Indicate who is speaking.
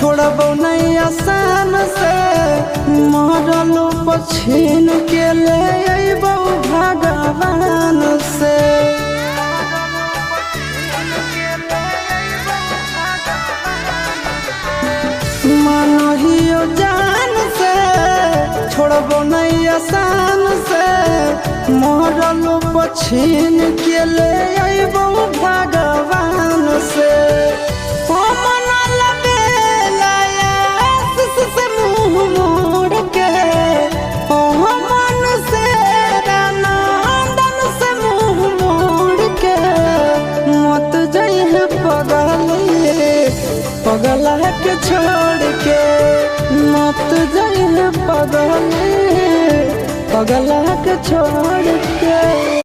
Speaker 1: छोड़बो नहीं आसान से, मरलो पछीन के ले अइबो भगवान से। मानहियो जान से छोड़बो नहीं आसान से, मरलो पछीन के ले अइबो भगवान से। पगला के छोड़ के मत जाइए, पगला के छोड़ के।